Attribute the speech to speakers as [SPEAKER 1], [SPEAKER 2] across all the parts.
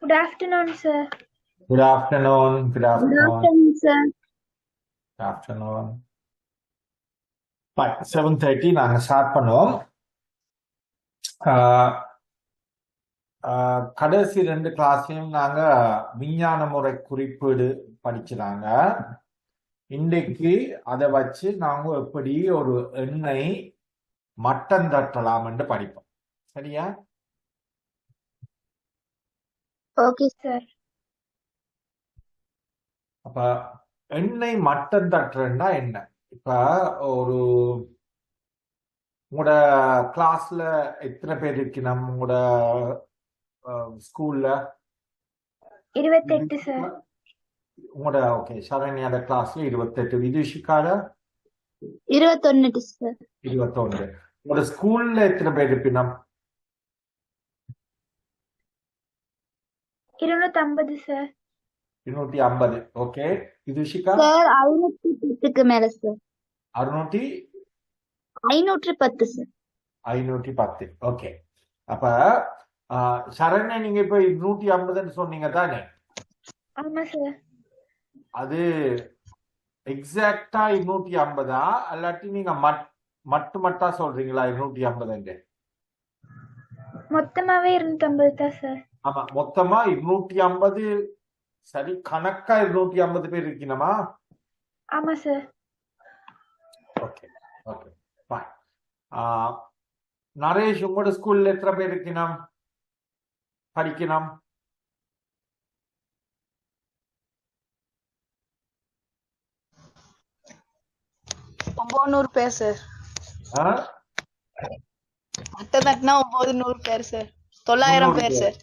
[SPEAKER 1] Good afternoon, sir.
[SPEAKER 2] Good afternoon. Good
[SPEAKER 1] Good
[SPEAKER 2] afternoon.
[SPEAKER 1] afternoon, sir.
[SPEAKER 2] Good afternoon. Right, 7:30 நாங்க start பண்ணுவோம். கடைசி 2 கிளாஸ்லயும் நாங்க விஞ்ஞான முறை குறிப்பீடு படிச்சாங்க. இன்றைக்கு அதை வச்சு நாங்க எப்படி ஒரு எண்ணை மட்டம் தட்டலாம் என்று படிப்போம். சரியா?
[SPEAKER 1] Okay, sir.
[SPEAKER 2] அப்ப எண்ணெய் மட்டம் தட்டுறா என்ன? இப்ப ஒரு உங்களோட கிளாஸ்ல எத்தனை பேர் இருக்கணும்? உங்களோட ஸ்கூல்ல
[SPEAKER 1] 28, sir.
[SPEAKER 2] உங்களோட ஓகே சரண்யாட கிளாஸ்ல 28, விதுஷிகால
[SPEAKER 1] 21, sir.
[SPEAKER 2] 21. உங்களோட ஸ்கூல்ல எத்தனை பேர் இருப்பினம்?
[SPEAKER 1] 250, sir.
[SPEAKER 2] 250. ஓகே, விதுஷிகா
[SPEAKER 1] Sir, 510 மேல, sir. 510, sir.
[SPEAKER 2] 510. ஓகே, அப்ப சரண்யா நீங்க இப்ப 250 சொன்னீங்க தானே?
[SPEAKER 1] ஆமா, சார்.
[SPEAKER 2] அது எக்ஸாக்டா 250 அல்லாட்டி நீங்க மட்டா சொல்றீங்களா? 250
[SPEAKER 1] மொத்தமாவே 250 தான், சார்.
[SPEAKER 2] ஆமா, மொத்தமா 250. சரி, கணக்கா 250 பேர் இருக்கணுமா?
[SPEAKER 1] ஆமா, sir.
[SPEAKER 2] Okay okay fine. Naresh, உங்களோட ஸ்கூல்ல எத்தனை பேர் இருக்கணும் படிக்கணும்?
[SPEAKER 3] பேர் சார். மொத்தம் தட்டினா 900 பேர் சார். 900 பேர் சார்.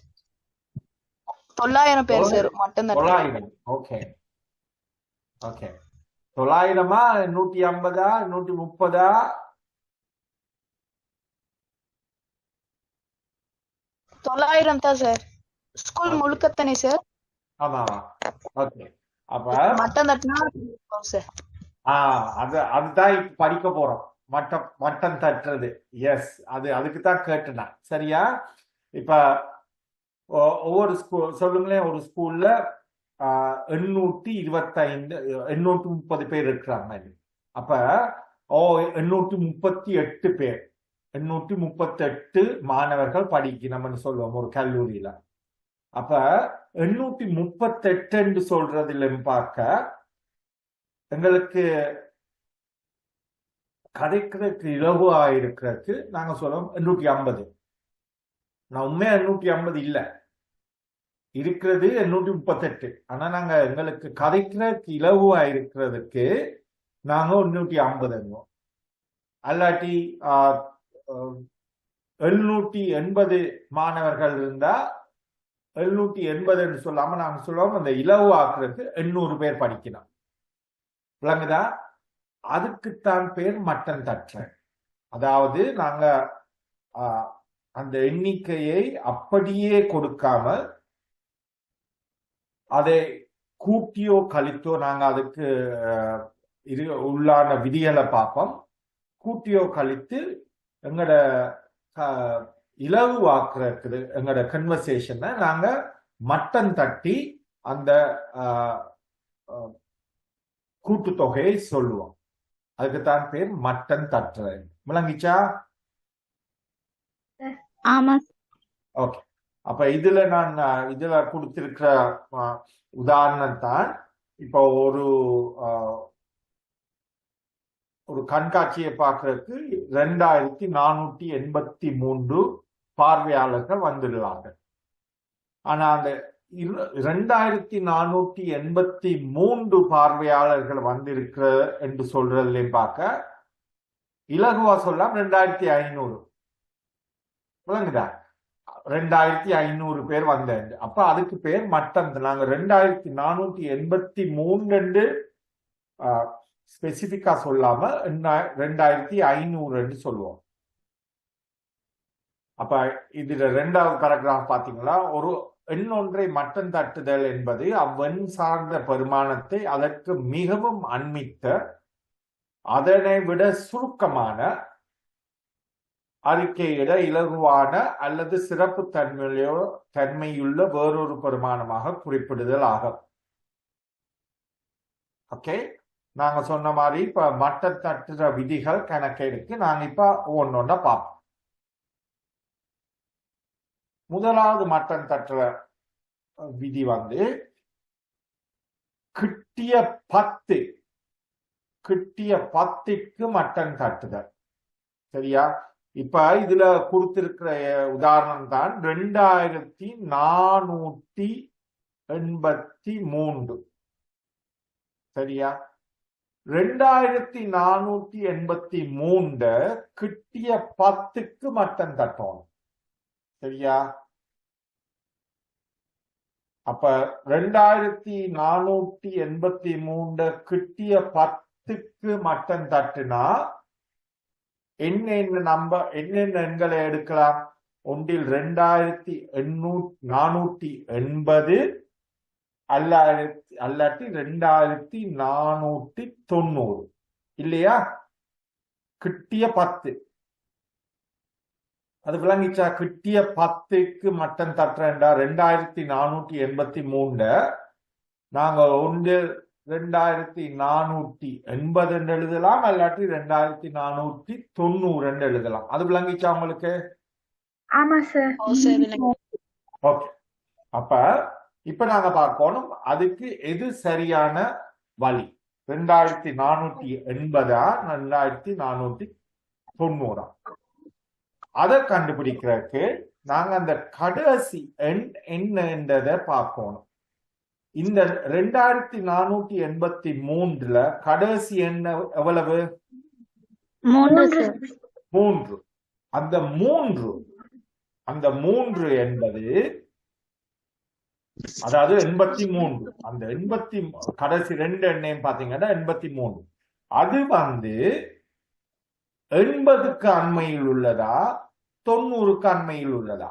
[SPEAKER 3] 900 பேர் சார் மொத்தம் தட்டினா.
[SPEAKER 2] 900. Okay okay, 900-ஆ 150-ஆ 130-ஆ?
[SPEAKER 3] 900 தான் சார். School முழுக்கத்தானே sir?
[SPEAKER 2] ஆமா ஆமா. ஓகே, அப்ப
[SPEAKER 3] மொத்தம் தட்டினா சார்.
[SPEAKER 2] அதுதான் இப்ப படிக்க போறோம். மட்டம் தட்டுறது. எஸ், அதுக்கு தான் கேட்டுனா. சரியா? இப்ப ஒவ்வொரு ஸ்கூல் சொல்லுங்களேன். ஒரு ஸ்கூல்ல 830 பேர் இருக்கிறாங்க. அப்ப 838 பேர், 838 மாணவர்கள் படிக்கணும்னு சொல்லுவோம் ஒரு கல்லூரியில. அப்ப 838 சொல்றதுல பார்க்க எங்களுக்கு கதைக்கிறதுக்கு இலகுவா இருக்கிறதுக்கு நாங்க சொல்றோம் 850. நான் உண்மையா 850 இல்ல, இருக்கிறது 838. ஆனா நாங்க எங்களுக்கு கதைக்கிறதுக்கு இலகுவா இருக்கிறதுக்கு நாங்க 850. அல்லாட்டி 780 மாணவர்கள் இருந்தா 780 சொல்லாம நாங்க சொல்லுவோம் அந்த இலகுவாக்குறதுக்கு 800 பேர் படிக்கணும். விளங்குதா? அதுக்குத்தான் பேர் மட்டம் தட்டுற. அதாவது நாங்க அந்த எண்ணிக்கையை அப்படியே கொடுக்காம அதை கூட்டியோ கழித்தோ நாங்க அதுக்கு உள்ளான விதிகளை பார்ப்போம். கூட்டியோ கழித்து எங்களோட இலகுவாக்குறது எங்களோட கன்வர்சேஷனை நாங்க மட்டம் தட்டி அந்த கூட்டுத்தொகையை சொல்லுவோம். அதுக்குத்தான் பேர் மட்டம் தட்டுறது. விளங்கிச்சா?
[SPEAKER 1] ஆமா.
[SPEAKER 2] ஓகே, அப்ப இதுல கொடுத்திருக்கிற உதாரணம் தான். இப்போ ஒரு கண்காட்சியை பார்க்கறதுக்கு 2483 பார்வையாளர்கள் வந்துடுவாங்க. ஆனா அந்த 2483 பார்வையாளர்கள் வந்திருக்கிற என்று சொல்றதுலையும் பார்க்க இலகுவா சொல்லலாம் 2500. விளங்குதா? 2500 பேர் வந்தாங்க. அப்ப அதுக்கு பேர் மட்டம். நாங்க 2483 ஸ்பெசிபிக்கா சொல்லாம 2500 சொல்லுவோம். அப்ப இதுல 2வது பேராகிராஃப் பாத்தீங்களா? ஒரு எண்ணொன்றை மட்டம் தட்டுதல் என்பது அவ்வெண் சார்ந்த பெருமானத்தை அதற்கு மிகவும் அண்மித்த, அதனை விட சுருக்கமான அறிக்கையிட இலகுவான அல்லது சிறப்பு தன்மையுள்ள வேறொரு பெருமானமாக குறிப்பிடுதல் ஆகும். ஓகே, நாங்க சொன்ன மாதிரி இப்ப மட்டம் தட்டுற விதிகள் கணக்கெடுக்கு நாங்க இப்ப ஒன்னொன்ன பார்ப்போம். முதலாவது மட்டம் தட்டுற விதி வந்து கிட்டிய 10க்கு மட்டம் தட்டுதல். சரியா? இப்ப இதுல கொடுத்திருக்கிற உதாரணம் தான் 2483. சரியா? 2483 கிட்டிய 10க்கு மட்டம் தட்டணும். சரியா? அப்ப 2483 கிட்டிய 10க்கு மட்டம் தட்டுனா என்னென்ன எண்களை எடுக்கலாம்? ஒன்றில் 2480 அல்லாட்டி 2490 இல்லையா? கிட்டிய 10 அது விளங்கிச்சா? கிட்டிய 10க்கு மட்டம் தட்டுறா 2483 நாங்க ஒன்று 2480 எழுதலாம், அல்லாட்டி 2490 எழுதலாம். அது விளங்கிச்சா உங்களுக்கு?
[SPEAKER 1] ஆமா சார்.
[SPEAKER 2] ஓகே, அப்ப இப்ப நாங்க பார்க்கணும் அதுக்கு எது சரியான வழி. 2480 2490 அதை கண்டுபிடிக்கிறதுக்கு நாங்க அந்த கடைசி எண் என்னன்றதை பார்க்கணும். இந்த 2483 கடைசி எண் எவ்வளவு? 3. அந்த 3 என்பது அதாவது 83. அந்த 80 கடைசி 2 எண்ணையும் பாத்தீங்கன்னா 83. அது வந்து 80க்கு அண்மையில் உள்ளதா 90க்கு அண்மையில் உள்ளதா?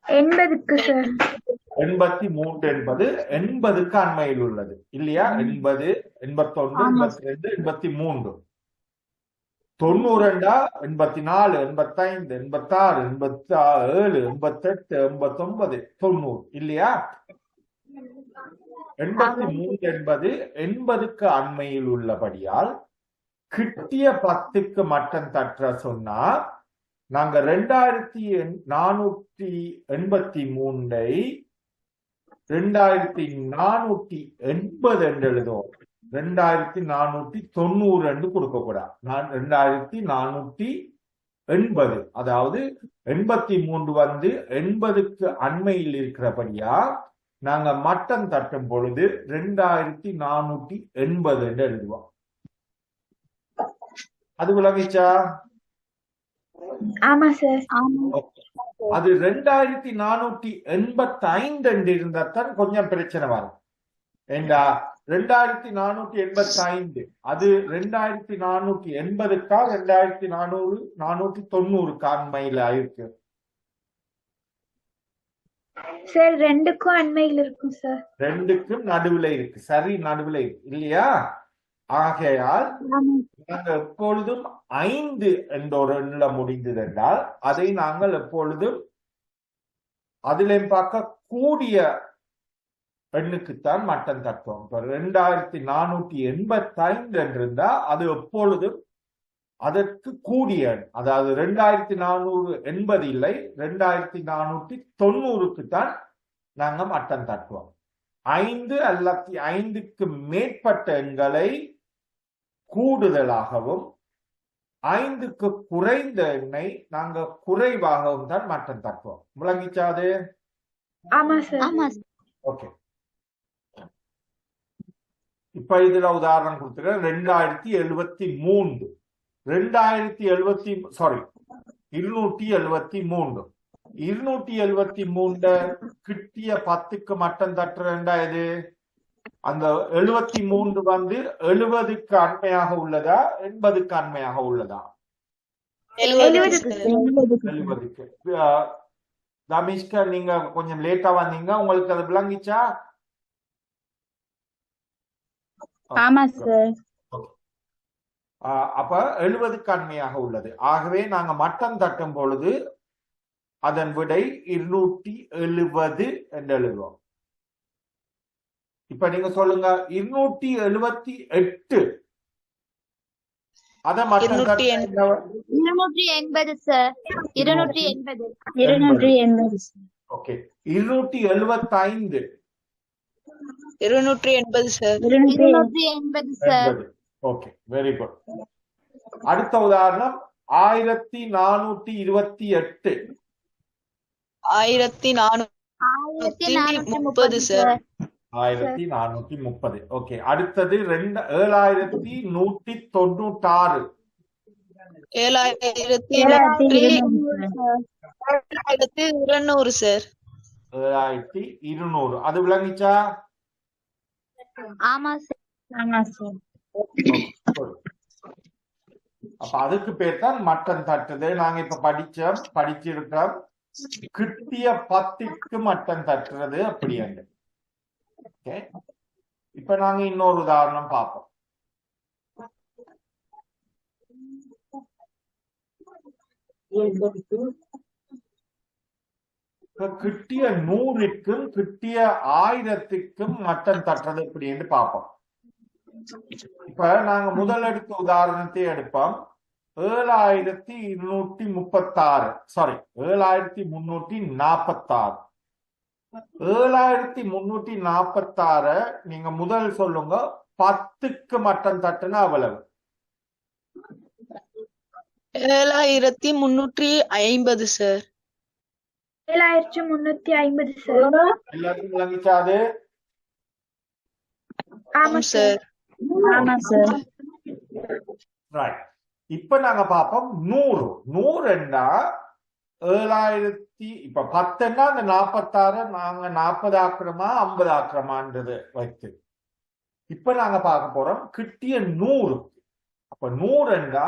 [SPEAKER 1] 80க்கு சார்.
[SPEAKER 2] 83 என்பது 80க்கு அண்மையில் உள்ளது இல்லையா? 80, 81, 82, 83. 92, 84, 85, 86, 87, 88, 89, 90 இல்லையா? 83 என்பது 80க்கு அண்மையில் உள்ளபடியால் கிட்டிய 10க்கு மட்டம் தட்ட சொன்னா நாங்க 2483 2480 என்று எழுதுவோம். 2490 என்று கொடுக்க கூடாது. 2480, அதாவது 83 வந்து 80க்கு அண்மையில் இருக்கிறபடியா நாங்க மட்டம் தட்டும் பொழுது 2480 என்று எழுதுவோம். அது விளங்கிச்சா?
[SPEAKER 1] ஆமா சார்.
[SPEAKER 2] அது 2485 என்று இருந்தால் கொஞ்சம் பிரச்சனை வரும். ஏண்டா 2485 அது 2480க்கா 2490 அண்மையில இருக்கு?
[SPEAKER 1] சார் 2க்கும் அண்மையில் இருக்கும் சார்.
[SPEAKER 2] 2க்கும் நடுவுல இருக்கு. சரி, நடுவுல இருக்கு இல்லையா? ஆகையால் நாங்கள் எப்பொழுதும் 5 என்ற ஒரு எண்ணில முடிந்தது என்றால் அதை நாங்கள் எப்பொழுதும் அதிலையும் பார்க்க கூடிய எண்ணுக்குத்தான் மட்டம் தட்டுவோம். இப்ப 2485 என்றிருந்தா அது எப்பொழுதும் அதற்கு கூடிய எண், அதாவது 2480 இல்லை 2490க்குத்தான் நாங்க மட்டம் தட்டுவோம். 5 அல்லது 5க்கு மேற்பட்ட எண்களை கூடுதலாகவும் 5க்கு குறைந்த எண்ணை நாங்க குறைவாகவும் தான் மட்டம் தட்டுவோம். விளங்கிச்சாது?
[SPEAKER 1] ஆமா சார்.
[SPEAKER 2] ஓகே, இப்ப இதுல உதாரணம் கொடுத்துருக்க 273 273 கிட்டிய 10க்கு மட்டம் தட்டுறா இது. அந்த 73 வந்து 70க்கு அண்மையாக உள்ளதா 80க்கு அண்மையாக உள்ளதா? 70க்கு. தமிஷ்கா, நீங்க கொஞ்சம் லேட்டா வந்தீங்க, உங்களுக்கு அது விளங்கிச்சா?
[SPEAKER 1] ஆமா சார்.
[SPEAKER 2] அப்ப 70க்கு அண்மையாக உள்ளது. ஆகவே நாங்க மட்டம் தட்டும் பொழுது அதன் விடை 270 என்று எழுதுவோம். இப்ப நீங்க சொல்லுங்க 278 அத மட்டம் தட்ட
[SPEAKER 1] 280 sir. 280.
[SPEAKER 3] 280
[SPEAKER 2] okay 275
[SPEAKER 3] 280 sir.
[SPEAKER 1] 280 sir.
[SPEAKER 2] 80. Okay very good. அடுத்த உதாரணம் 1428
[SPEAKER 3] 1430 சார்.
[SPEAKER 2] 1430. ஓகே அடுத்தது 7196
[SPEAKER 3] 7200 சார்.
[SPEAKER 2] 7200 அது விளங்கிச்சா?
[SPEAKER 1] ஆமா சார். ஆமா சார்.
[SPEAKER 2] அப்ப அதுக்கு பேர் தான் மட்டம் தட்டுது. நாங்க இப்ப படிச்சிருக்கோம் கிட்டிய 10க்கு மட்டம் தட்டுறது அப்படி. ஓகே இப்ப நாங்க இன்னொரு உதாரணம் பார்ப்போம். கிட்டிய 100க்கும் கிட்டிய 1000க்கும் மட்டம் தட்டுறது எப்படின்னு பார்ப்போம். இப்ப நாங்க முதல் எடுத்த உதாரணத்தை எடுப்போம். 7236 சாரி 7346 7346 நீங்க முதல் சொல்லுங்க 10க்கு மட்டம் தட்டுனா அவ்வளவு?
[SPEAKER 3] 7350 சார்.
[SPEAKER 1] 7350 சார்.
[SPEAKER 2] எல்லாருக்கும் விளங்கிச்சாது?
[SPEAKER 1] ஆமா சார்.
[SPEAKER 3] ஆமா சார்.
[SPEAKER 2] ரைட். இப்ப நாங்க பார்ப்போம் 100. 100 என்றா 7000. இப்ப 10ன்னா அந்த 46 நாங்க 40 ஆக்குறோமா 50 ஆக்குறோமான்றது வைத்து இப்ப நாங்க பார்க்க போறோம் கிட்டிய 100. அப்ப 100 என்றா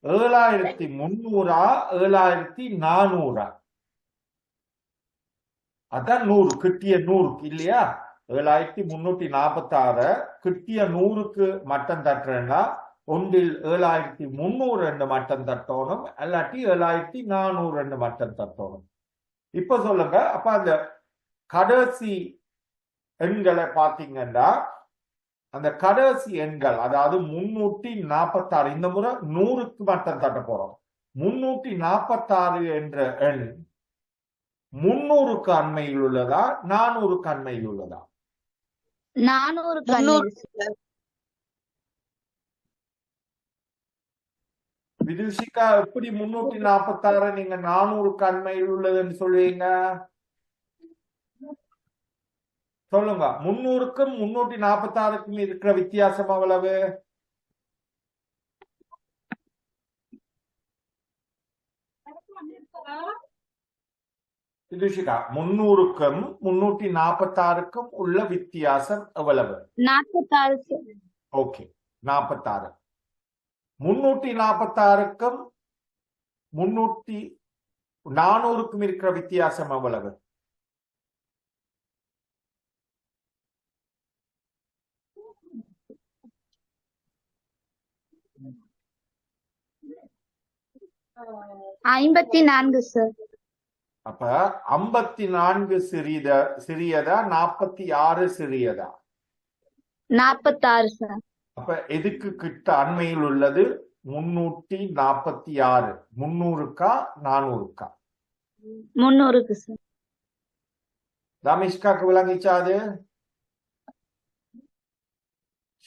[SPEAKER 2] 7300 7400 அதான் 100 கிட்டிய 100க்கு இல்லையா? 7346 கிட்டிய 100க்கு மட்டம் தட்டுறேன்னா ஒன்றில் 7300 மட்டம் தட்டணும், அல்லாட்டி 7400 மட்டம் தட்டணும். இப்ப சொல்லுங்க. அப்ப அந்த கடைசி எண்களை பார்த்தீங்கன்னா அந்த கடைசி எண்கள் அதாவது 346 இந்த முறை 100க்கு மட்டம் தட்ட போறோம். 346 என்ற எண் 300க்கு அண்மையில் உள்ளதா 400க்கு அண்மையில் உள்ளதா?
[SPEAKER 1] 400.
[SPEAKER 2] விதுஷிகா எப்படி 346 நீங்க 400க்கு அண்மையில் உள்ளதுன்னு சொல்லுவீங்க? சொல்லுங்க. 300க்கும் 346க்கும் இருக்கிற வித்தியாசம் அவ்வளவு? விதுஷிகா 300க்கும் 346க்கும் உள்ள வித்தியாசம் எவ்வளவு?
[SPEAKER 1] 46.
[SPEAKER 2] ஓகே 46. 346க்கும் 400க்கும் இருக்கிற வித்தியாசம் எவ்வளவு?
[SPEAKER 1] ஐம்பத்தி 4 சார்.
[SPEAKER 2] அப்ப 54 சிறியதா 46 சிறியதா?
[SPEAKER 1] 46 சார்.
[SPEAKER 2] அப்ப எதுக்கு கிட்ட அண்மையில் உள்ளது? 346. 300க்கா 400க்கா?
[SPEAKER 1] 300க்கு சார்.
[SPEAKER 2] தமிஷ்காக்கு விளங்கிச்சாது?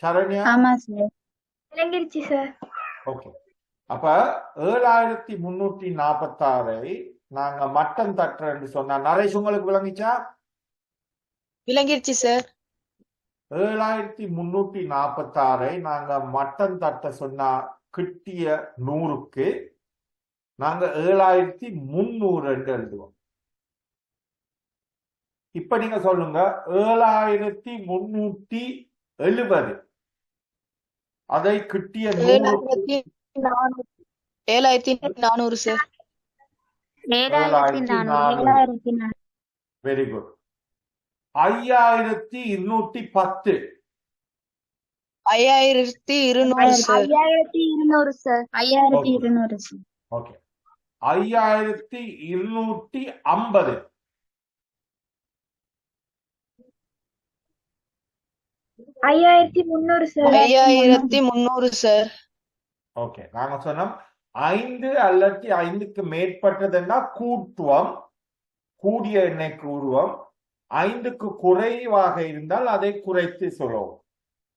[SPEAKER 2] சரண்யா?
[SPEAKER 1] ஆமா சார். விளங்கிருச்சு சார்.
[SPEAKER 2] ஓகே. அப்ப 7346 நாங்க மட்டம் தட்டுறேன்னு சொன்னா நரேஷ் உங்களுக்கு விளங்கிச்சா?
[SPEAKER 3] விளங்கிருச்சு சார்.
[SPEAKER 2] 7346 நாங்க மட்டம் தட்ட சொன்னா கிட்டிய 100க்கு நாங்க 7300 என்று எழுதுவோம். இப்ப நீங்க சொல்லுங்க 7370 அதை கிட்டிய
[SPEAKER 3] 7400 sir.
[SPEAKER 1] 7400.
[SPEAKER 2] Very good. 5210
[SPEAKER 3] 5200 sir.
[SPEAKER 1] 5200 sir. 5200 sir.
[SPEAKER 2] Okay 5250
[SPEAKER 1] 5300 sir.
[SPEAKER 3] 5300 sir.
[SPEAKER 2] Okay நாங்க சொன்னோம் 5 அல்லது 5க்கு மேற்பட்டதுன்னா கூட்டுவம், கூடிய எண்ணைக்கு உருவம். 5க்கு குறைவாக இருந்தால் அதை குறைத்து சொல்லுவோம்.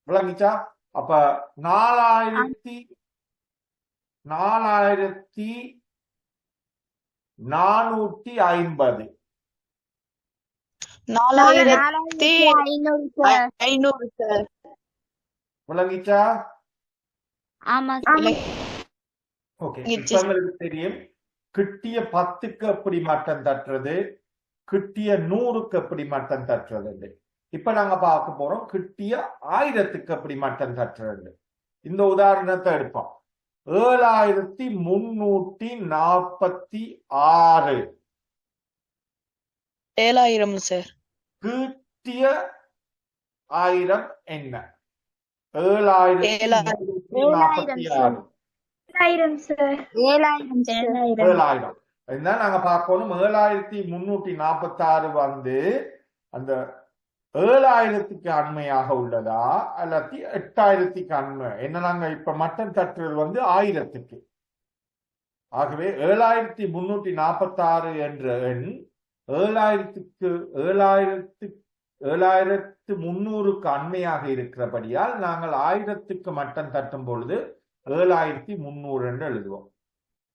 [SPEAKER 2] விளங்கிச்சா? அப்ப 4450
[SPEAKER 3] 4500 சார்.
[SPEAKER 2] விளங்கிச்சா?
[SPEAKER 1] ஆமா சார்.
[SPEAKER 2] ஓகே இப்ப உங்களுக்கு தெரியும் கிட்டிய 10க்கு எப்படி மட்டம் தட்டுறது, கிட்டிய 100க்கு எப்படி மட்டம் தட்டுறது. இப்ப நாங்க பார்க்க போறோம் கிட்டிய 1000க்கு எப்படி மட்டம் தட்டுறது. இந்த உதாரணத்தை எடுப்போம். 7346
[SPEAKER 3] 7000 சார்.
[SPEAKER 2] கிட்டிய 1000 என்ன? 7346
[SPEAKER 1] 7000 சார்.
[SPEAKER 2] 7000 இதுதான் நாங்க பார்க்கணும். 7346 வந்து அந்த 7000க்கு அண்மையாக உள்ளதா அல்லது 8000க்கு அண்மை என்ன? நாங்க இப்ப மட்டம் தட்டுறது வந்து 1000க்கு. ஆகவே 7346 என்ற எண் 7300க்கு அண்மையாக இருக்கிறபடியால் நாங்கள் 1000க்கு மட்டம் தட்டும் பொழுது 7300 என்று எழுதுவோம்.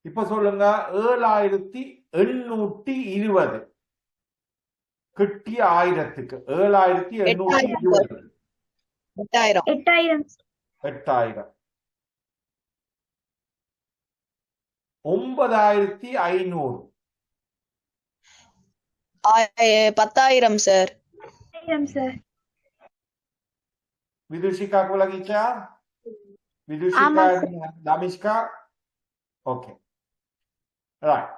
[SPEAKER 2] இப்ப சொல்லுங்க 7820 கிட்டிய 1000க்கு 7820
[SPEAKER 3] 8000
[SPEAKER 1] 8000
[SPEAKER 2] 8000 9500
[SPEAKER 3] 10000 சார்.
[SPEAKER 1] 1000 சார்.
[SPEAKER 2] விதுஷிகா விளங்கிச்சா?
[SPEAKER 1] ஆமா
[SPEAKER 2] Vidushika Thamishka okay right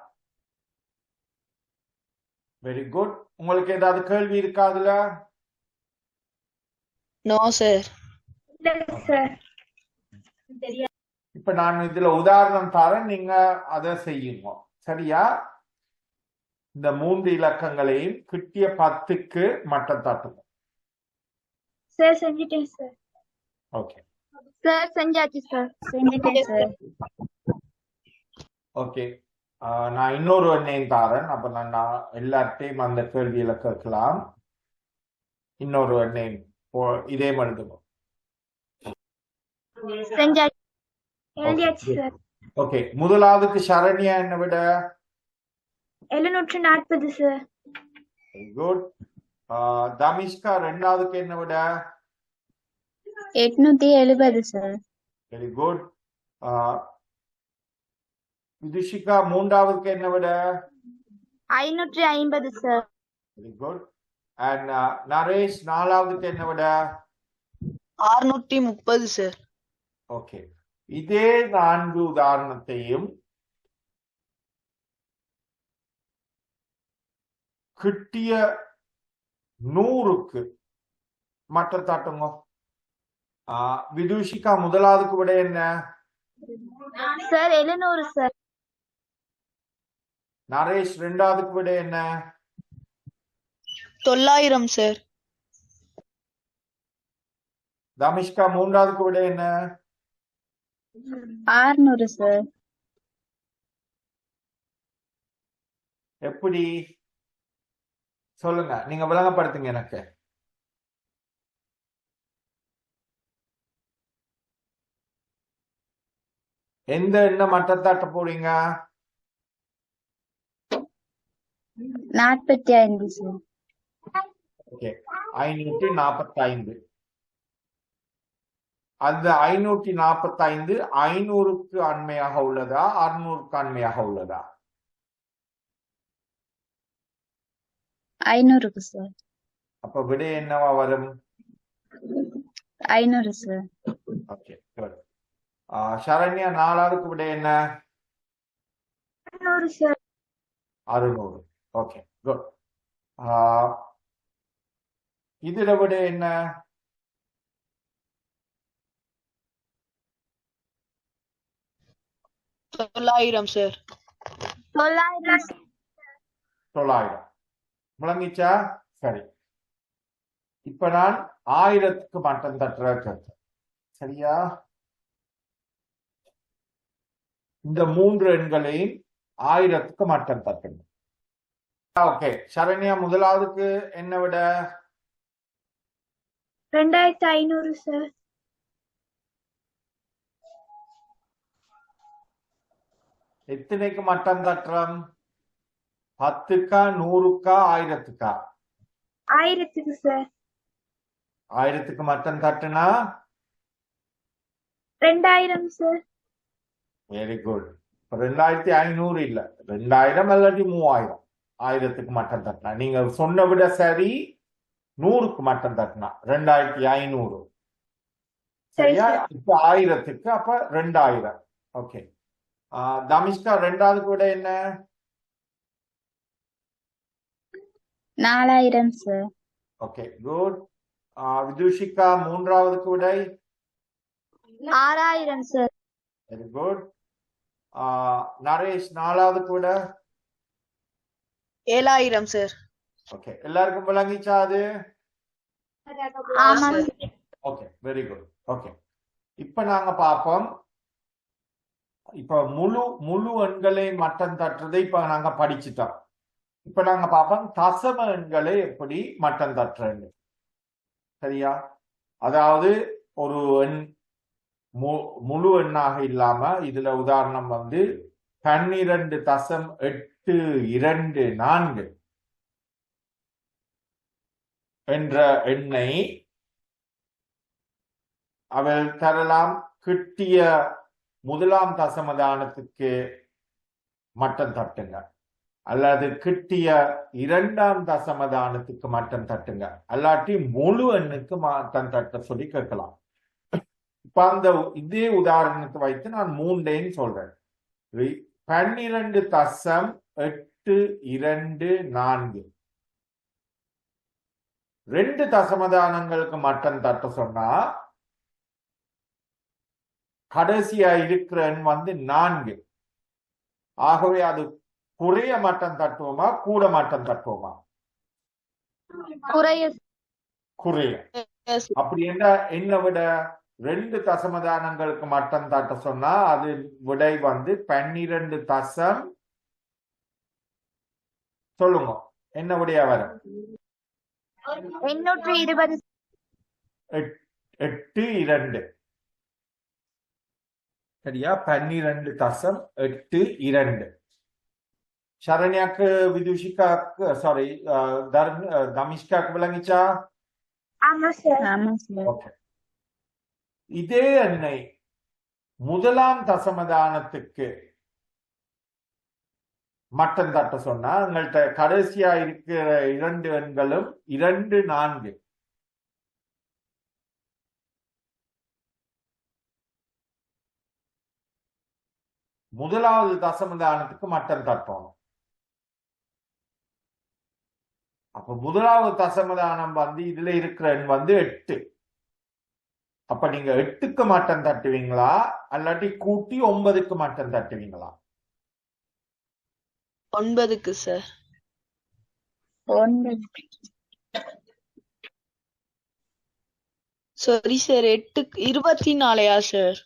[SPEAKER 2] very good. உங்களுக்கு ஏதாவது கேள்வி இருக்கா அதுல?
[SPEAKER 3] No sir.
[SPEAKER 1] இல்ல சார்.
[SPEAKER 2] இப்ப நான் இதுல உதாரணம் தரேன், நீங்க அதை செய்யுங்க சரியா? இந்த 3 இலக்கங்களையும் கிட்டிய 10க்கு மட்டம் தட்டுங்க.
[SPEAKER 1] சார் செஞ்சிட்டேன் சார்.
[SPEAKER 2] ஓகே
[SPEAKER 1] சார் செஞ்சாச்சு சார். செஞ்சிட்டேன் சார்.
[SPEAKER 2] ஓகே நான் இன்னொரு எண்ணையும் தாரேன். அப்ப நான் எல்லார்ட்டையும் அந்த கேள்வியில கேட்கலாம். இன்னொரு எண்ணையும் இதே எழுதுவோம்.
[SPEAKER 1] செஞ்சாச்சு. எழுதியாச்சு சார்.
[SPEAKER 2] ஓகே முதலாவதுக்கு சரண்யா என்ன விட?
[SPEAKER 1] 740 சார்.
[SPEAKER 2] Very good. தமிஷ்கா ரெண்டாவதுக்கு என்ன விட?
[SPEAKER 1] 870 சார்.
[SPEAKER 2] Very good. விதுஷிகா மூன்றாவதுக்கு என்ன விட?
[SPEAKER 1] 550 sir.
[SPEAKER 2] Very good. And Naresh நாலாவதுக்கு என்ன விட?
[SPEAKER 3] 630 சார்.
[SPEAKER 2] ஓகே இதே 4 உதாரணத்தையும் கிட்டிய 100க்கு மட்டம் தாட்டுங்க. விதுஷிகா முதலாவதுக்கு விட என்ன?
[SPEAKER 1] Sir 700 sir.
[SPEAKER 2] நரேஷ் ரெண்டாவதுக்கு விட என்ன?
[SPEAKER 3] 900 சார்.
[SPEAKER 2] தமிஷ்கா மூன்றாவதுக்கு விட என்ன?
[SPEAKER 1] 600 சார்.
[SPEAKER 2] எப்படி சொல்லுங்க, நீங்க விளங்கப்படுத்துங்க எனக்கு. எந்த எண்ண மட்டத்தாட்ட போறீங்க?
[SPEAKER 1] 45 சார்.
[SPEAKER 2] ஓகே 545. அந்த 545 500க்கு அண்மையாக உள்ளதா 600க்கு அண்மையாக உள்ளதா?
[SPEAKER 1] 500 சார்.
[SPEAKER 2] அப்ப விடை என்னவா வரும்?
[SPEAKER 1] 500 சார்.
[SPEAKER 2] Okay good. சரண்யா நாலாவதுக்கு விடை என்ன?
[SPEAKER 1] 600 சார்.
[SPEAKER 2] 600. Okay good. இதுல விட என்ன?
[SPEAKER 3] 900 சார்
[SPEAKER 1] 900
[SPEAKER 2] 900 விளங்கிச்சா? சரி, இப்ப நான் 1000க்கு மட்டம் தட்டுற கேட்டேன். சரியா? இந்த 3 எண்களையும் 1000க்கு மட்டம் தட்டணும். ஓகே, சரண்யா முதலாவதுக்கு என்ன விட?
[SPEAKER 1] 2500 சார்.
[SPEAKER 2] எத்தனைக்கு மட்டம் தட்டுறோம்? 10க்கா 100க்கா 1000க்கா?
[SPEAKER 1] 1000க்கு சார்.
[SPEAKER 2] 1000க்கு மட்டம் தட்டுனா
[SPEAKER 1] 2000 சார்.
[SPEAKER 2] Very good. 2500 இல்ல, 2000 அல்லது 3000. 1000க்கு மட்டம் தட்டினா நீங்க சொன்ன விட சரி. 100க்கு மட்டம் தட்டினா 2500.
[SPEAKER 1] சரி
[SPEAKER 2] சரியா?
[SPEAKER 1] சார்.
[SPEAKER 2] இப்ப 1000க்கு அப்ப 2000. ஓகே, தமிஷ்கா ரெண்டாவதுக்கு விட என்ன?
[SPEAKER 1] 4000 சார்.
[SPEAKER 2] Okay, good. விதுஷிகா மூன்றாவதுக்கு விடை?
[SPEAKER 1] 6000 சார்.
[SPEAKER 2] Very good. நரேஷ் நாலாவதுக்கு விட?
[SPEAKER 3] 7000 சார்
[SPEAKER 2] ஓகே, எல்லாருக்கும் விளங்கிச்சா அது?
[SPEAKER 1] ஆமா
[SPEAKER 3] sir.
[SPEAKER 1] Sir.
[SPEAKER 2] Okay, very good. Okay, இப்ப நாங்க பார்ப்போம். இப்ப முழு எண்களை மட்டம் தட்டுறதை இப்ப நாங்க படிச்சுட்டோம். இப்ப நாங்க பார்ப்போம் தசம எண்களை எப்படி மட்டம் தட்டுறது. சரியா? அதாவது ஒரு எண் முழு எண்ணாக இல்லாம இதுல உதாரணம் 12.824 என்ற எண்ணை அவள் தரலாம். கிட்டிய முதலாம் தசமதானத்துக்கு மட்டம் தட்டுங்க, அல்லது கிட்டிய இரண்டாம் தசமதானத்துக்கு மட்டம் தட்டுங்க, அல்லாட்டி முழு எண்ணுக்கு மட்டம் தட்ட சொல்லி கேட்கலாம். இப்ப அந்த இதே உதாரணத்தை வைத்து நான் 3 சொல்றேன். 12.824 2 தசமதானங்களுக்கு மட்டம் தட்ட சொன்னா கடைசியா இருக்கிற எண் 4. ஆகவே அது குறைய மட்டம் தட்டுவோமா கூட மட்டம் தட்டுவோமா?
[SPEAKER 1] குறைய
[SPEAKER 2] குறைய. அப்படி என்ன விட 2 தசமதானங்களுக்கு மட்டம் தட்ட சொன்னா அது விடை 12 தசம். சொல்லுங்க, என்ன விடையா வரும்?
[SPEAKER 1] 820
[SPEAKER 2] 82. சரியா? 12.82. சரண்யாக்கு விதுஷிகாக்கு சாரி தமிஷ்காக்கு விளங்கிச்சா?
[SPEAKER 1] ஆமா சார். ஆமா சார்.
[SPEAKER 2] ஓகே, இதே எண்ணை முதலாம் தசமதானத்துக்கு மட்டம் தட்ட சொன்னா உங்கள்கிட்ட கடைசியா இருக்கிற 2 எண்களும் 2, 4. முதலாவது தசமதானத்துக்கு மட்டம் தட்டணும். அப்ப முதலாவது தசமதானம் இதுல இருக்கிற எண் 8. அப்ப நீங்க 8க்கு மட்டம் தட்டுவீங்களா அல்லாட்டி கூட்டி 9க்கு மட்டம் தட்டுவீங்களா?
[SPEAKER 3] 9க்கு சார்.
[SPEAKER 1] 9.
[SPEAKER 3] சரி சார். 24 சார்?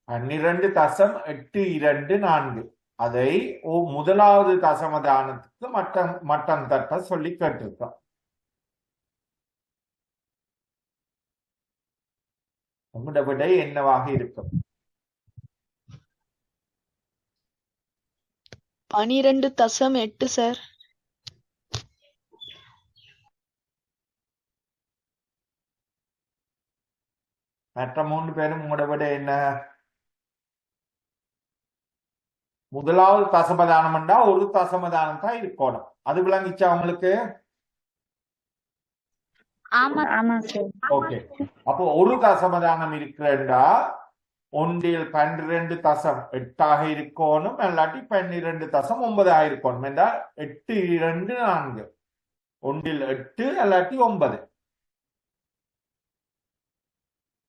[SPEAKER 2] 12.824 அதை முதலாவது தசமதானத்துக்கு மட்டம் தட்ட சொல்லி கேட்டிருக்கோம். உங்களோட விடை என்னவாக இருக்கும்?
[SPEAKER 3] 12.8 சார்.
[SPEAKER 2] மற்ற 3 பேரும் உங்களோட விடை என்ன? முதலாவது தசமதானம்னா ஒரு தசமதானம் தான் இருக்கணும். அது விளங்கிச்சா உங்களுக்கு?
[SPEAKER 1] ஆமா ஆமா சார்.
[SPEAKER 2] ஓகே, அப்போ ஒரு தசமதானம் இருக்கிறா ஒன்றில் 12.8 இருக்கணும், இல்லாட்டி 12.9 இருக்கணும். என்றா 8, 2, 4. ஒன்றில் 8 இல்லாட்டி 9.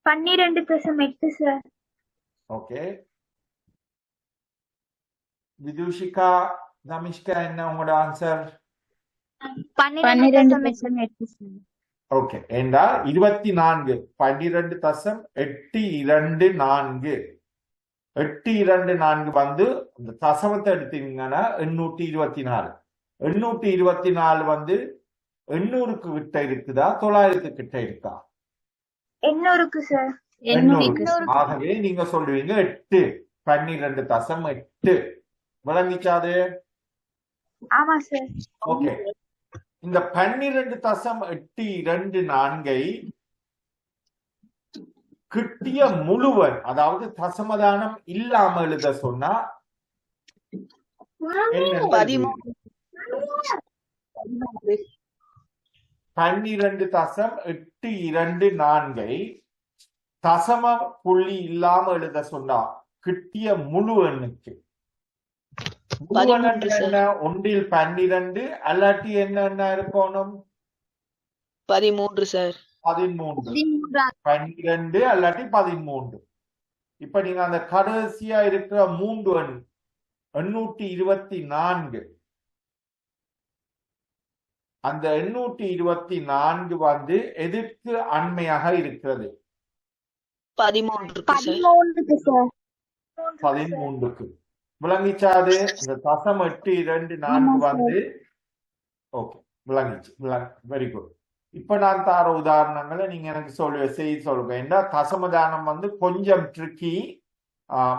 [SPEAKER 1] 12.8 சார்.
[SPEAKER 2] ஓகே, விதுஷிகா, தமிஷ்கா, என்ன உங்களோட ஆன்சர்?
[SPEAKER 1] 12.8 சார்.
[SPEAKER 2] ஓகே, ஏண்டா 24 12.824 824 வந்து இந்த தசமத்தை எடுத்தீங்கன்னா 824. 824 வந்து 800க்கு கிட்ட இருக்குதா 900 கிட்ட இருக்கா?
[SPEAKER 1] 800க்கு சார்.
[SPEAKER 2] 800. ஆகவே நீங்க சொல்லுவீங்க 8 12.8 விளங்கிச்சாது?
[SPEAKER 1] ஆமா சார்.
[SPEAKER 2] ஓகே, இந்த 12.824 கிட்டிய முழுவன், அதாவது தசமதானம் இல்லாம எழுத சொன்னா என்ன? 12.824 தசம புள்ளி இல்லாம எழுத சொன்னா கிட்டிய முழு எண்ணுக்கு முழு எண் என்ன? ஒன்றில் 12 அல்லாட்டி என்ன இருக்கணும்?
[SPEAKER 3] 13 சார்.
[SPEAKER 2] 13. 12 அல்லாட்டி 13. இப்ப நீங்க அந்த கடைசியா இருக்கிற 3 எண் 824, அந்த 824 வந்து எதற்கு அண்மையாக இருக்கிறது?
[SPEAKER 3] 13க்கு சார்.
[SPEAKER 2] 13க்கு. விளங்கிச்சாது? இந்த தசம் 824 வந்து ஓகே, விளங்கிச்சு. Very good. இப்ப நான் தார உதாரணங்களை நீங்க எனக்கு சொல்லுங்க. ஏன்னா தசமதானம் வந்து கொஞ்சம் ட்ரிக்கி,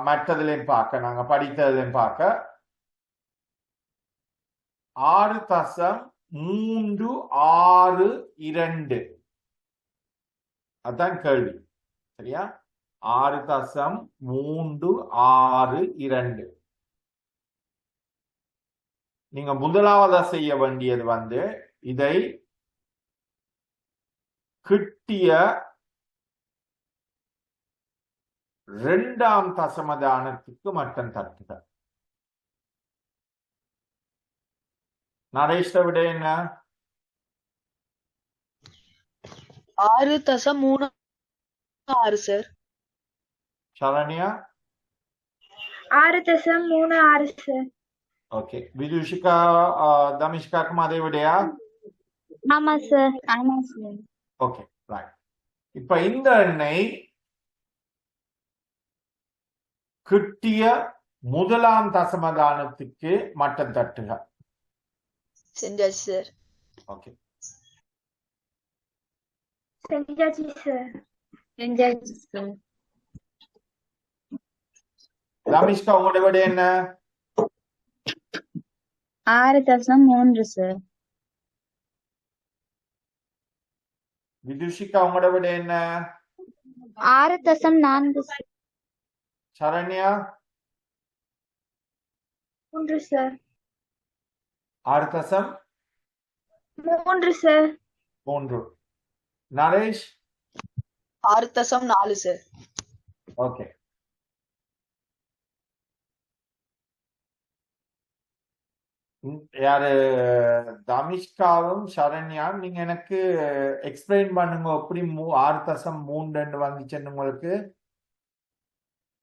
[SPEAKER 2] மற்றதுலையும் பார்க்க, நாங்க படித்ததுலையும் பார்க்க. 6.362 அதான் கேள்வி. சரியா? 6.362. நீங்க முதலாவதா செய்ய வேண்டியது வந்து இதை கிட்டிய 2ஆம் தசமதானத்துக்கு மட்டம் தட்டுக. நரேஷ் விட என்ன?
[SPEAKER 3] 6.36 சார்.
[SPEAKER 2] சரண்யா?
[SPEAKER 1] 6.36 சார்.
[SPEAKER 2] ஓகே, விதுஷிகா, தமிஷ்காக்கும் அதே விடையா?
[SPEAKER 1] ஆமா சார். ஆமா சார்.
[SPEAKER 2] Okay, right. இப்ப இந்த எண்ணை கிட்டிய முதலாம் தசமதானத்துக்கு மட்டம் தட்டுக.
[SPEAKER 3] செஞ்சாச்சு சார்.
[SPEAKER 2] ஓகே,
[SPEAKER 1] செஞ்சாச்சு சார். செஞ்சாச்சு சார்.
[SPEAKER 2] தமிஷ்கா, உங்களோட விட என்ன?
[SPEAKER 1] 6.3 சார்.
[SPEAKER 2] விதுஷிகா, உங்களோட விட என்ன?
[SPEAKER 1] 6.4 sir.
[SPEAKER 2] Saranya?
[SPEAKER 1] 3 sir.
[SPEAKER 2] 6.3.
[SPEAKER 1] Sir.
[SPEAKER 2] Naresh?
[SPEAKER 3] 6.4 sir.
[SPEAKER 2] Okay, யாரு? தமிஷ்காவும் சரண்யாவும் நீங்க எனக்கு எக்ஸ்பிளைன் பண்ணுங்க, எப்படி 6.3 வந்துச்சுன்னு உங்களுக்கு.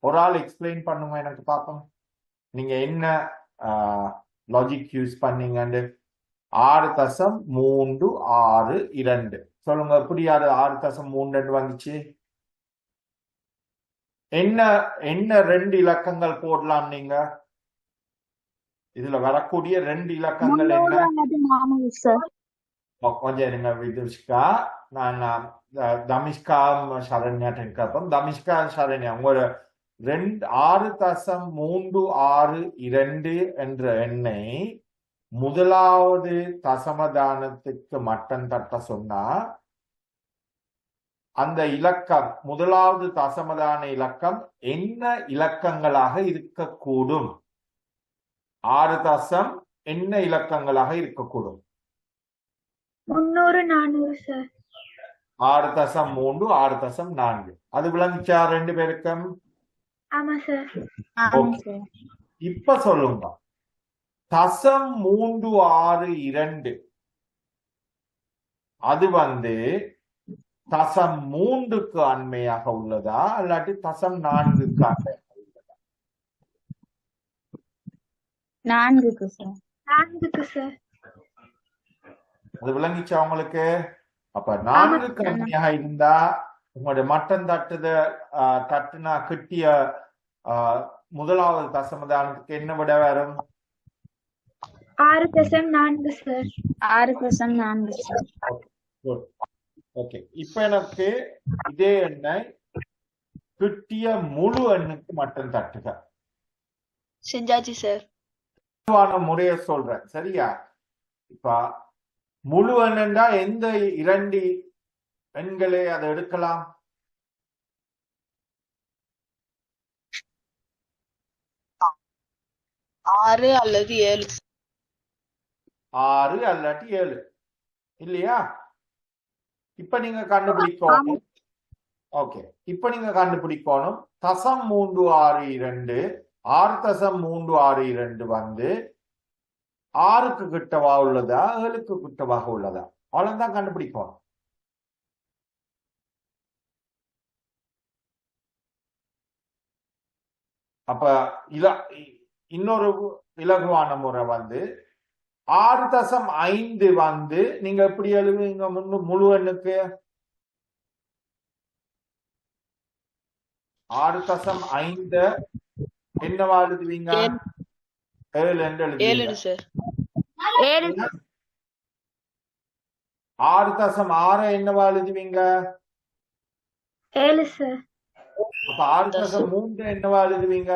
[SPEAKER 2] ஒரு ஆள் எக்ஸ்பிளைன் பண்ணுங்க எனக்கு பாப்போம். நீங்க என்ன லாஜிக் யூஸ் பண்ணீங்கன்னு. 6.362 சொல்லுங்க, எப்படி 6.3 வந்துச்சு? என்ன 2 இலக்கங்கள் போடலாம் நீங்க? இதுல வரக்கூடிய 2 இலக்கங்கள் என்ன? கொஞ்சம் இருங்க விதுஷ்கா, நான் தமிஷ்கா சரண்யாட்ட கேட்போம். தமிஷ்கா, சரண்யா, உங்களோட 6.362 என்ற எண்ணை முதலாவது தசமதானத்துக்கு மட்டம் தட்ட சொன்னா அந்த இலக்கம், முதலாவது தசமதான இலக்கம் என்ன இலக்கங்களாக இருக்கக்கூடும்? 6 தசம் என்ன இலக்கங்களாக இருக்கக்கூடும்?
[SPEAKER 1] 300, 400 சார்.
[SPEAKER 2] 6.3, 6.4. அது விளங்கிச்சா 2 பேருக்கும்?
[SPEAKER 1] ஆமா சார்.
[SPEAKER 2] இப்ப சொல்லுங்க, தசம் 362 அது வந்து தசம் 3க்கு அண்மையாக உள்ளதா அல்லாட்டி தசம் 4க்கு அண்மையாக உள்ளதா?
[SPEAKER 4] நான்குக்கு சார்.
[SPEAKER 1] 4க்கு சார்.
[SPEAKER 2] அது விளங்கிச்சா உங்களுக்கு? அப்ப
[SPEAKER 1] ஆமா
[SPEAKER 2] 4
[SPEAKER 1] சார்.
[SPEAKER 2] கம்மியாக இருந்தா உங்களுடைய மட்டன் தட்டுனா கிட்டிய முதலாவது தசமதானத்துக்கு என்ன விட வரும்?
[SPEAKER 1] 6.4 சார்.
[SPEAKER 4] 6+4 சார்.
[SPEAKER 2] ஓகே, இப்ப எனக்கு இதே எண்ணை கிட்டிய முழு எண்ணுக்கு மட்டன் தட்டுக.
[SPEAKER 3] செஞ்சாச்சு சார்.
[SPEAKER 2] முறைய சொல்றேன், சரியா? இப்ப முழு எண்ணா எந்த 2 எண்களை அதை எடுக்கலாம்?
[SPEAKER 3] 6 அல்லது 7.
[SPEAKER 2] 6 அல்லாட்டி 7 இல்லையா? இப்ப நீங்க கண்டுபிடிக்கணும். ஓகே, இப்ப நீங்க கண்டுபிடிக்கணும். 0.362 6.362 வந்து 6க்கு கிட்டவா உள்ளதா 7க்கு கிட்டவாக உள்ளதா? அவ்வளவுதான் கண்டுபிடிக்கணும். அப்ப இன்னொரு இலகுவான முறை வந்து 6.5 வந்து நீங்க எப்படி எழுதுவீங்க? முழு எண்ணுக்கு 6.5 என்னவா எழுதுவீங்க? 7 என்று எழுதுவீங்க.
[SPEAKER 3] 7 சார்.
[SPEAKER 2] 6.6 என்னவா எழுதுவீங்க?
[SPEAKER 1] 7 சார்.
[SPEAKER 2] அப்ப 6.3 என்னவா எழுதுவீங்க?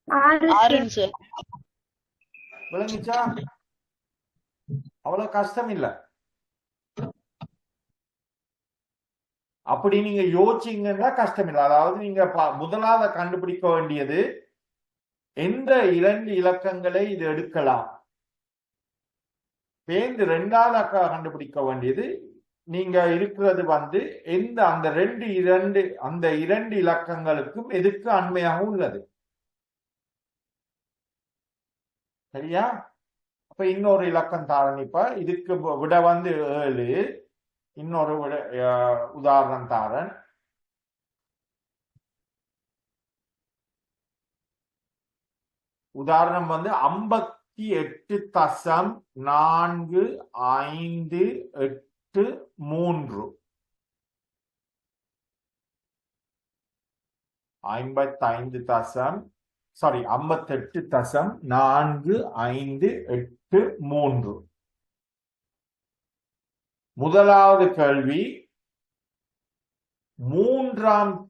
[SPEAKER 1] 6
[SPEAKER 3] 6
[SPEAKER 1] சார்.
[SPEAKER 3] சார்.
[SPEAKER 2] விளங்கிச்சா? அவ்வளவு கஷ்டம் இல்ல. அப்படி நீங்க யோசிச்சீங்கன்னா கஷ்டம் இல்லை. அதாவது நீங்க முதலாவது கண்டுபிடிக்க வேண்டியது எந்த 2 இலக்கங்களை இது எடுக்கலாம். சேர்ந்து 2வது கண்டுபிடிக்க வேண்டியது நீங்க இருக்கிறது வந்து எந்த அந்த அந்த 2 இலக்கங்களுக்கும் எதுக்கு அண்மையாக உள்ளது. சரியா? அப்ப இன்னொரு இலக்கம் தாரன். இப்ப இதுக்கு விட வந்து 7. இன்னொரு உதாரணம் தாரன். உதாரணம் வந்து 58.4583 58.4583. முதலாவது கேள்வி,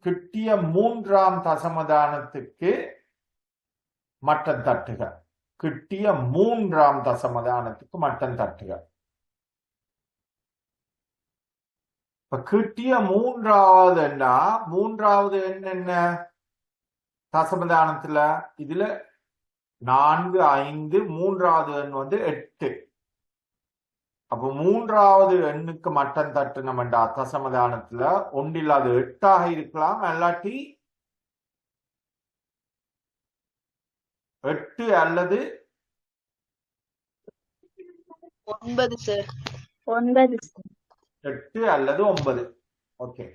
[SPEAKER 2] கிட்டிய 3ஆம் தசமதானத்துக்கு மட்டன் தட்டுக. கிட்டிய 3ஆம் தசமதானத்துக்கு மட்டன் தட்டுக. இப்ப கிட்டிய 3வது எண்ணா 3வது எண் என்ன தசமதானத்துல? இதுல 4 5 3வது எண் வந்து 8. அப்ப 3வது எண்ணுக்கு மட்டன் தட்டுனோம்டா தசமதானத்துல ஒன்றில்லாத 8ஆக இருக்கலாம், அல்லாட்டி 8 அல்லது
[SPEAKER 3] 9 சார்.
[SPEAKER 4] 9 சார்.
[SPEAKER 2] 8 அல்லது 9. ஓகே,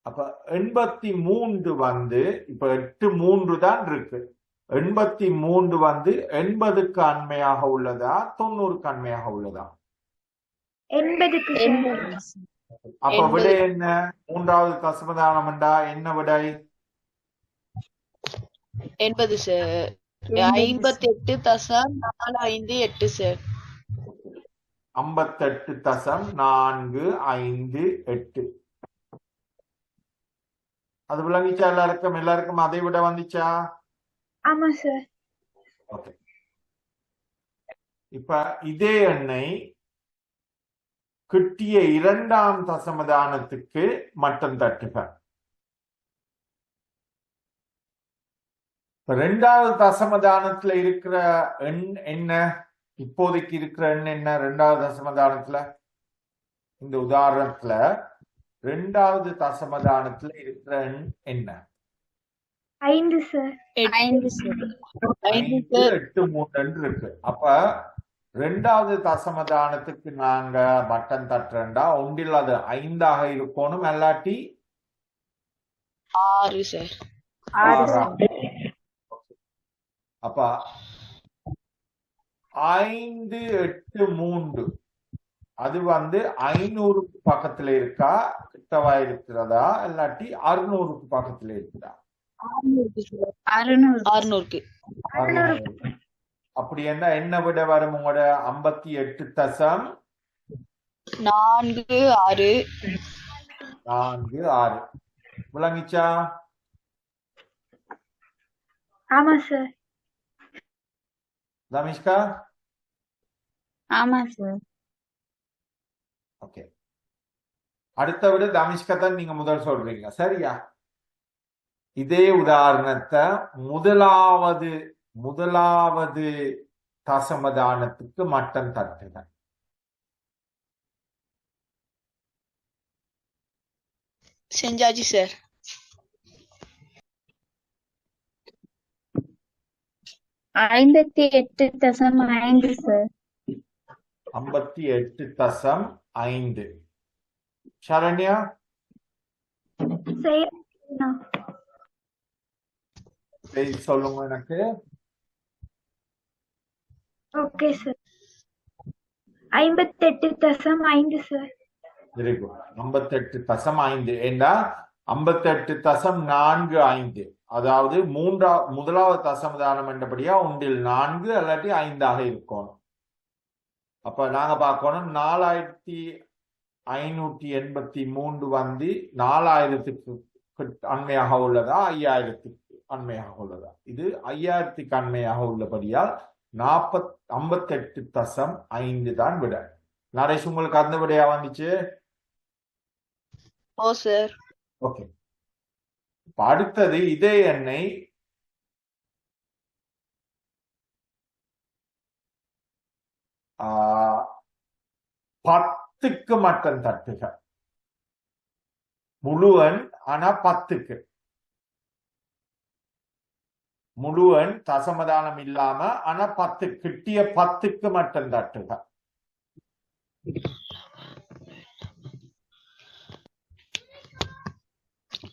[SPEAKER 2] அப்ப 83 வந்து இப்ப 8 3 தான் இருக்கு. 83 வந்து 80க்கு அண்மையாக உள்ளதா 90க்கு அண்மையாக உள்ளதா?
[SPEAKER 1] 80க்கு சார்.
[SPEAKER 2] அப்ப விடை என்ன? 3வது தசமதானம் என்ன விடை?
[SPEAKER 3] 80 சார். 58.458 சார்.
[SPEAKER 2] 58.458. அது விளங்கிச்சா? எல்லாருக்கும் அதை விட வந்துச்சா?
[SPEAKER 1] ஆமா சார்.
[SPEAKER 2] ஓகே, இப்ப இதே எண்ணை கிட்டிய 2ஆம் தசமதானத்துக்கு மட்டன் தட்டுக. 2வது தசமதானத்துல இருக்கிற எண் என்ன? இப்போதைக்கு இருக்கிற எண் என்ன 2வது தசமதானத்துல? இந்த உதாரணத்துல 2வது தசமதானத்துல இருக்கிற எண் என்ன?
[SPEAKER 1] 5 சார்.
[SPEAKER 4] 5 சார்.
[SPEAKER 2] 5.83 இருக்கு. அப்ப 2வது தசமதானத்துக்கு நாங்க மட்டன் தட்டுறா ஒன்றில் அது 5ஆக இருக்கணும், அல்லாட்டி
[SPEAKER 3] 6 சார்.
[SPEAKER 4] 6 சார்.
[SPEAKER 2] அப்ப 583 அது 500க்கு பக்கத்துல இருக்கா, கிட்டவா இருக்கிறதா, இல்லாட்டி 600க்கு பக்கத்துல இருக்குதா?
[SPEAKER 4] 600
[SPEAKER 3] 600க்கு
[SPEAKER 2] 600. அப்படி என்ன விட வரும் உங்களோட 58 தசம்
[SPEAKER 3] 46
[SPEAKER 2] 46 விளங்கிச்சா?
[SPEAKER 1] ஆமா சார்.
[SPEAKER 2] தமிஷ்கா?
[SPEAKER 4] ஆமா சார்.
[SPEAKER 2] ஓகே, அடுத்த விட தமிஷ்கா தான் நீங்க முதல் சொல்றீங்க, சரியா? இதே உதாரணத்தை முதலாவது தசமதானத்துக்கு மட்டம் தட்டுங்க.
[SPEAKER 3] செஞ்சாச்சு சார்.
[SPEAKER 4] 58.5 சார்.
[SPEAKER 2] 58.5. சரண்யா?
[SPEAKER 1] செய்யணும்.
[SPEAKER 2] சொல்லுங்க எனக்கு.
[SPEAKER 1] Okay sir. 58.5 sir.
[SPEAKER 2] Very good. 58.5. ஏண்டா 58.45, அதாவது முதலாவது தசமதானம் என்றபடியா 1 4 அல்லாட்டி 5 இருக்கணும். அப்ப நாங்க பார்க்கணும் 4583 4000க்கு அண்மையாக உள்ளதா 5000க்கு அண்மையாக உள்ளதா? இது 5000க்கு அண்மையாக உள்ளபடியால் 58.5 தான் விட. நரேஷ், உங்களுக்கு அந்த விடையா வந்துச்சு?
[SPEAKER 3] ஓ சார்.
[SPEAKER 2] ஓகே, அடுத்தது இதே எண்ணை ஆ, 10க்கு மட்டம் தட்டுக. முழுவன் ஆனா 10க்கு, முழுவன் தசமதானம் இல்லாம ஆனா 10 கிட்டிய 10க்கு மட்டம் தட்டுக.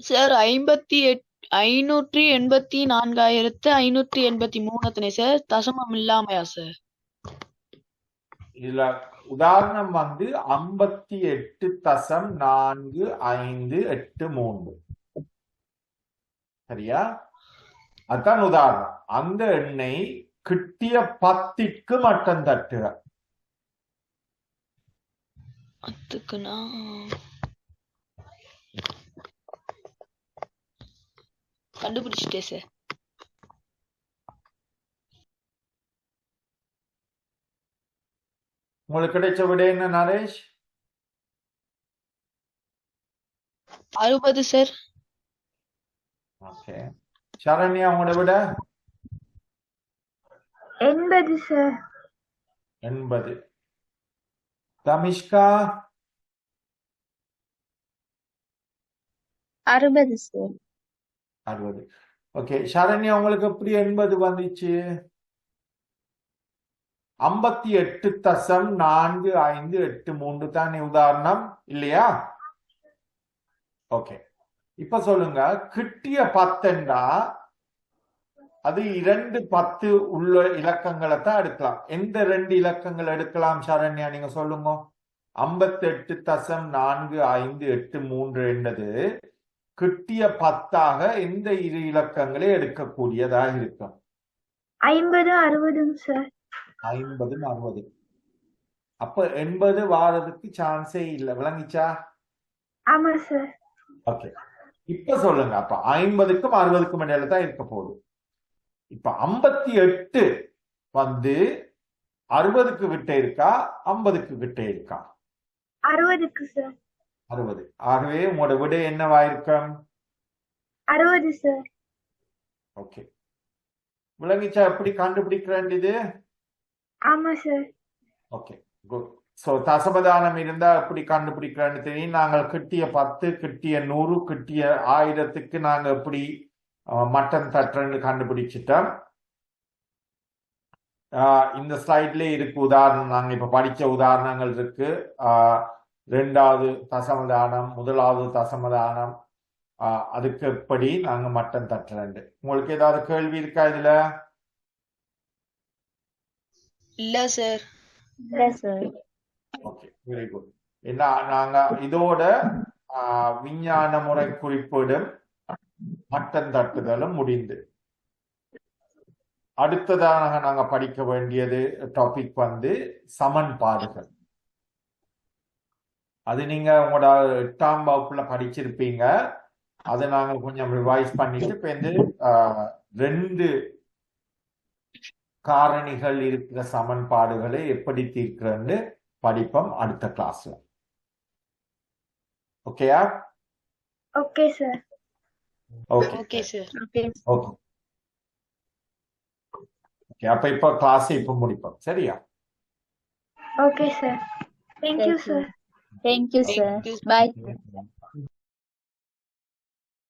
[SPEAKER 3] Sir 584,583 sir. தசமம் இல்லாமையா சார்?
[SPEAKER 2] இதுல உதாரணம் 58.4583. சரியா? அதான் உதாரணம். அந்த எண்ணை கிட்டிய 10க்கு மட்டம் தட்டுக.
[SPEAKER 3] 10க்குனா கண்டுபிடிச்சிட்டே சார்.
[SPEAKER 2] உங்களுக்கு கிடைச்ச விட என்ன நரேஷ்?
[SPEAKER 3] 60 சார்.
[SPEAKER 2] ஓகே, சரண்யா உங்களோட விட?
[SPEAKER 1] 80 சார்.
[SPEAKER 2] 80. தமிஷ்கா?
[SPEAKER 4] 60 சார்.
[SPEAKER 2] 60. ஓகே, சரண்யா உங்களுக்கு எப்படி 80 வந்துச்சு? 58.4583 தானே உதாரணம், இல்லையா? ஓகே, இப்ப சொல்லுங்க, கிட்டிய 10 அது 2 10 உள்ள இலக்கங்களை தான் எடுக்கலாம். எந்த 2 இலக்கங்கள் எடுக்கலாம் சரண்யா, நீங்க சொல்லுங்க. 58.4583 என்பது கிட்டிய 10ஆக எந்த 2 இலக்கங்களை எடுக்கக்கூடியதாக இருக்கும்?
[SPEAKER 1] 50 60 சார்.
[SPEAKER 2] 50 60. அப்ப 80 வாரதுக்கு சான்ஸே இல்லை, விளங்கிச்சா?
[SPEAKER 1] ஆமா சார்.
[SPEAKER 2] ஓகே, இப்ப சொல்லுங்க, அப்ப 50க்கும் 60க்கும் இடையில தான் இருக்க போகுது. இப்ப 58 60க்கு கிட்ட இருக்கா 50க்கு கிட்ட இருக்கா?
[SPEAKER 1] 60க்கு சார்.
[SPEAKER 2] 60. ஆகவே உங்களோட விடை என்னவா இருக்கும்?
[SPEAKER 1] 60 சார்.
[SPEAKER 2] ஓகே, விளங்கிச்சா எப்படி கண்டுபிடிக்கிறேன் இது?
[SPEAKER 1] ஆமா சார்.
[SPEAKER 2] Okay, good. சோ தசமதானம் இருந்தா எப்படி கண்டுபிடிக்கிறேன்னு தெரியும். நாங்கள் கிட்டிய 10 கிட்டிய 100 கிட்டிய 1000க்கு நாங்க எப்படி மட்டன் தட்டுறன்னு கண்டுபிடிச்சிட்டோம். இந்த ஸ்லைட்ல இருக்கு உதாரணம், நாங்க இப்ப படிச்ச உதாரணங்கள் இருக்கு. 2வது தசமதானம், 1வது தசமதானம், அதுக்கு எப்படி நாங்க மட்டன் தட்டுறேன். உங்களுக்கு ஏதாவது கேள்வி இருக்கா இதுல?
[SPEAKER 3] இல்ல சார்.
[SPEAKER 4] இல்ல சார்.
[SPEAKER 2] Okay, very good. என்ன நாங்க இதோட விஞ்ஞான முறை குறிப்பிடும் மட்டம் தட்டுதலும் முடிந்து அடுத்ததாக நாங்க படிக்க வேண்டியது டாபிக் வந்து சமன்பாடுகள். அது நீங்க உங்களோட 8ஆம் வகுப்புல படிச்சிருப்பீங்க. அதை நாங்க கொஞ்சம் ரிவைஸ் பண்ணிட்டு இப்ப வந்து 2 காரணிகள் இருக்கிற சமன்பாடுகளை எப்படி தீர்க்கிறன்னு படிப்போம் அடுத்த கிளாஸ்ல. ஓகேயா?
[SPEAKER 1] Okay sir.
[SPEAKER 2] Okay
[SPEAKER 3] okay sir.
[SPEAKER 4] Okay
[SPEAKER 2] okay okay. அப்ப இப்ப கிளாஸ் இப்ப முடிப்போம். சரியா?
[SPEAKER 1] Okay sir. Thank you sir.
[SPEAKER 4] Thank you sir.
[SPEAKER 3] Thank you.
[SPEAKER 4] Bye.